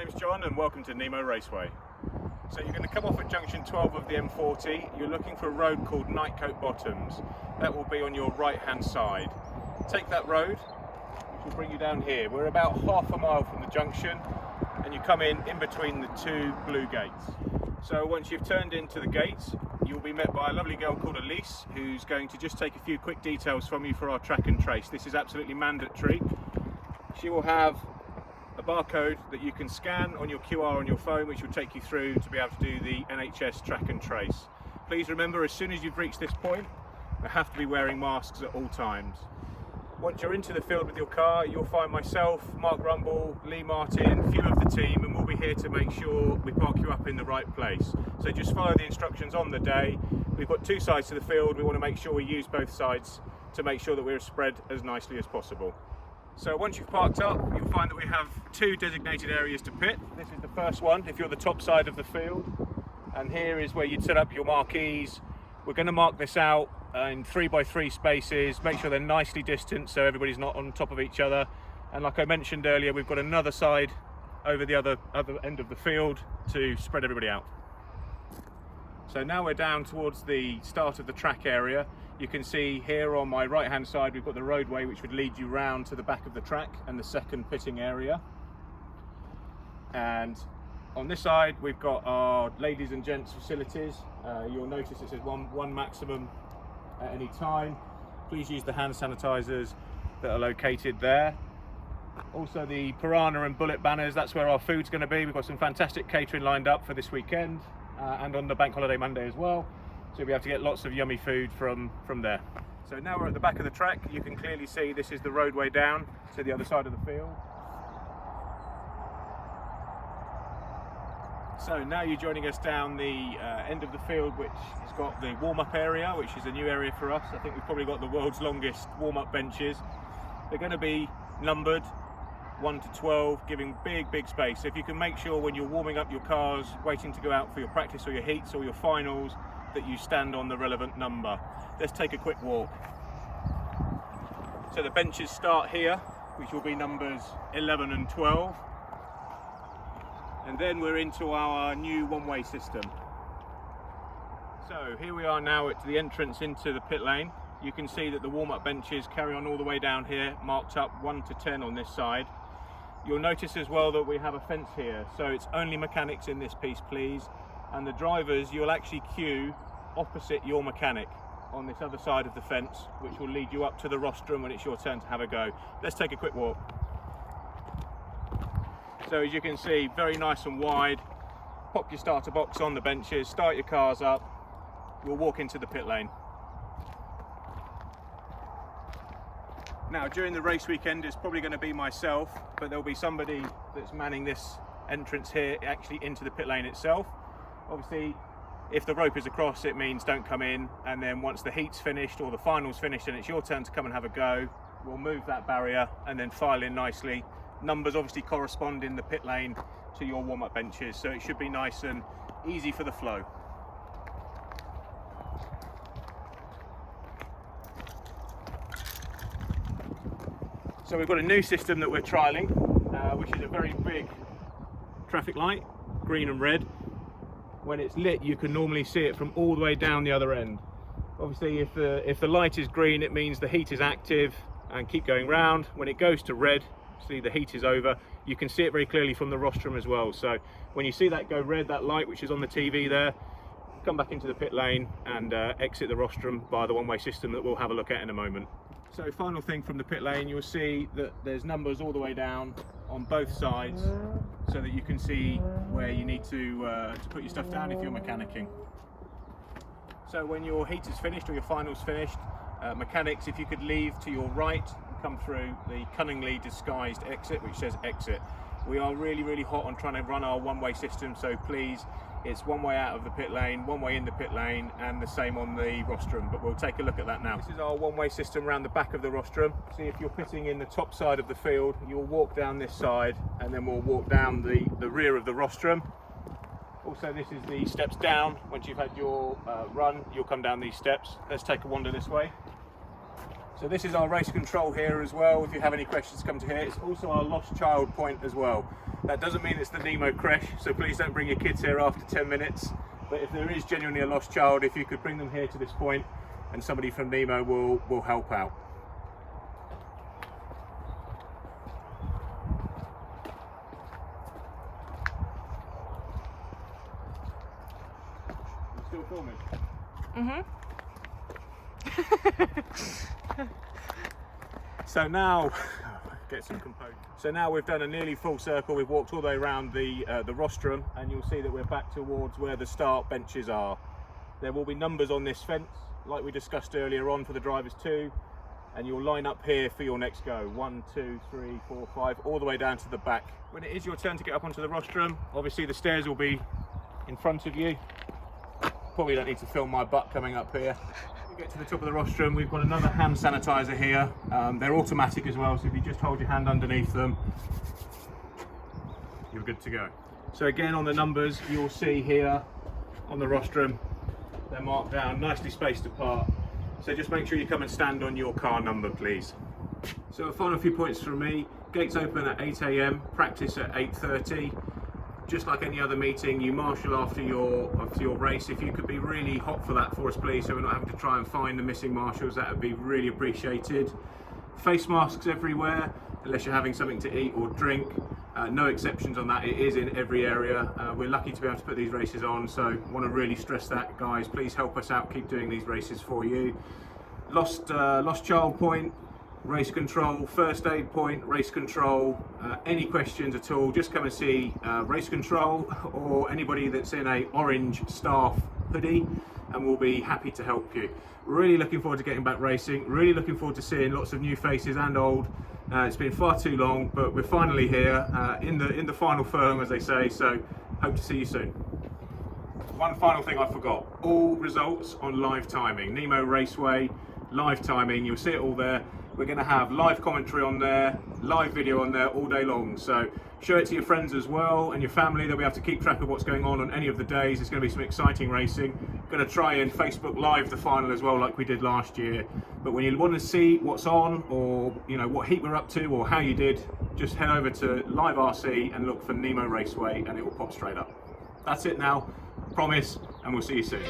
name's John and welcome to NemoRaceway. So you're going to come off at junction 12 of the M40. You're looking for a road called Nightcote Bottoms. That will be on your right hand side. Take that road, which will bring you down here. We're about half a mile from the junction and you come in between the two blue gates. So once you've turned into the gates, you'll be met by a lovely girl called Elise, who's going to just take a few quick details from you for our track and trace. This is absolutely mandatory. She will have a barcode that you can scan on your QR on your phone, which will take you through to be able to do the NHS track and trace. Please remember, as soon as you've reached this point, you have to be wearing masks at all times. Once you're into the field with your car, you'll find myself, Mark Rumble, Lee Martin, a few of the team, and we'll be here to make sure we park you up in the right place. So just follow the instructions on the day. We've got two sides to the field. We want to make sure we use both sides to make sure that we're spread as nicely as possible. So once you've parked up, you'll find that we have two designated areas to pit. This is the first one if you're the top side of the field, and here is where you'd set up your marquees. We're going to mark this out in 3x3 spaces, make sure they're nicely distant so everybody's not on top of each other. And like I mentioned earlier, we've got another side over the other end of the field to spread everybody out. So now we're down towards the start of the track area. You can see here on my right hand side we've got the roadway which would lead you round to the back of the track and the second pitting area. And on this side we've got our ladies and gents facilities. You'll notice it says one maximum at any time. Please use the hand sanitizers that are located there. Also the piranha and bullet banners, that's where our food's going to be. We've got some fantastic catering lined up for this weekend and on the bank holiday Monday as well. So you'll be able to get lots of yummy food from there. So now we're at the back of the track. You can clearly see this is the roadway down to the other side of the field. So now you're joining us down the end of the field, which has got the warm-up area, which is a new area for us. I think we've probably got the world's longest warm-up benches. They're going to be numbered 1 to 12, giving big space. So if you can make sure when you're warming up your cars, waiting to go out for your practice or your heats or your finals, that you stand on the relevant number. Let's take a quick walk. So the benches start here, which will be numbers 11 and 12. And then we're into our new one-way system. So here we are now at the entrance into the pit lane. You can see that the warm-up benches carry on all the way down here, marked up 1 to 10 on this side. You'll notice as well that we have a fence here, so it's only mechanics in this piece, please. And the drivers, you'll actually queue opposite your mechanic on this other side of the fence, which will lead you up to the rostrum when it's your turn to have a go. Let's take a quick walk. So as you can see, very nice and wide. Pop your starter box on the benches, start your cars up. We'll walk into the pit lane. Now during the race weekend it's probably going to be myself, but there'll be somebody that's manning this entrance here actually into the pit lane itself. Obviously if the rope is across it means don't come in, and then once the heat's finished or the final's finished and it's your turn to come and have a go, we'll move that barrier and then file in nicely. Numbers obviously correspond in the pit lane to your warm-up benches, so it should be nice and easy for the flow. So we've got a new system that we're trialling, which is a very big traffic light, green and red. When it's lit, you can normally see it from all the way down the other end. Obviously, if the light is green, it means the heat is active and keep going round. When it goes to red, see the heat is over. You can see it very clearly from the rostrum as well. So when you see that go red, that light which is on the TV there, come back into the pit lane and exit the rostrum via the one-way system that we'll have a look at in a moment. So final thing from the pit lane, you'll see that there's numbers all the way down on both sides so that you can see where you need to put your stuff down if you're mechanicking. So when your heat is finished or your final's finished, mechanics, if you could leave to your right and come through the cunningly disguised exit which says exit. We are really hot on trying to run our one-way system, so please, it's one way out of the pit lane, one way in the pit lane, and the same on the rostrum, but we'll take a look at that now. This is our one-way system around the back of the rostrum. See, if you're pitting in the top side of the field, you'll walk down this side and then we'll walk down the rear of the rostrum. Also, this is the steps down. Once you've had your run, you'll come down these steps. Let's take a wander this way. So this is our race control here as well. If you have any questions, come to here. It's also our lost child point as well. That doesn't mean it's the Nemo creche, so please don't bring your kids here after 10 minutes. But if there is genuinely a lost child, if you could bring them here to this point, and somebody from Nemo will help out. You still filming? So now, get some composure. So now we've done a nearly full circle. We've walked all the way around the rostrum, and you'll see that we're back towards where the start benches are. There will be numbers on this fence, like we discussed earlier on, for the drivers too, and you'll line up here for your next go. 1, 2, 3, 4, 5, all the way down to the back. When it is your turn to get up onto the rostrum, obviously the stairs will be in front of you. Probably don't need to film my butt coming up here. Get to the top of the rostrum, we've got another hand sanitizer here. They're automatic as well, so if you just hold your hand underneath them, you're good to go. So again, on the numbers, you'll see here on the rostrum, they're marked down, nicely spaced apart. So just make sure you come and stand on your car number, please. So a final few points from me. Gates open at 8 AM, practice at 8:30. Just like any other meeting, you marshal after your race. If you could be really hot for that for us, please, so we're not having to try and find the missing marshals, that would be really appreciated. Face masks everywhere, unless you're having something to eat or drink. No exceptions on that, it is in every area. We're lucky to be able to put these races on, so want to really stress that, guys. Please help us out, keep doing these races for you. Lost child point, race control, first aid point, race control. Any questions at all, just come and see race control or anybody that's in a orange staff hoodie, and we'll be happy to help you. Really looking forward to getting back racing, really looking forward to seeing lots of new faces and old. It's been far too long, but we're finally here in the final furlong, as they say, so hope to see you soon. One final thing I forgot, all results on live timing. NemoRaceway, live timing, you'll see it all there. We're going to have live commentary on there, live video on there all day long, so show it to your friends as well and your family. They'll be able to keep track of what's going on any of the days. It's going to be some exciting racing. Going to try and Facebook live the final as well, like we did last year. But when you want to see what's on, or you know what heat we're up to or how you did, just head over to Live RC and look for NemoRaceway and it will pop straight up. That's it now, promise, and we'll see you soon.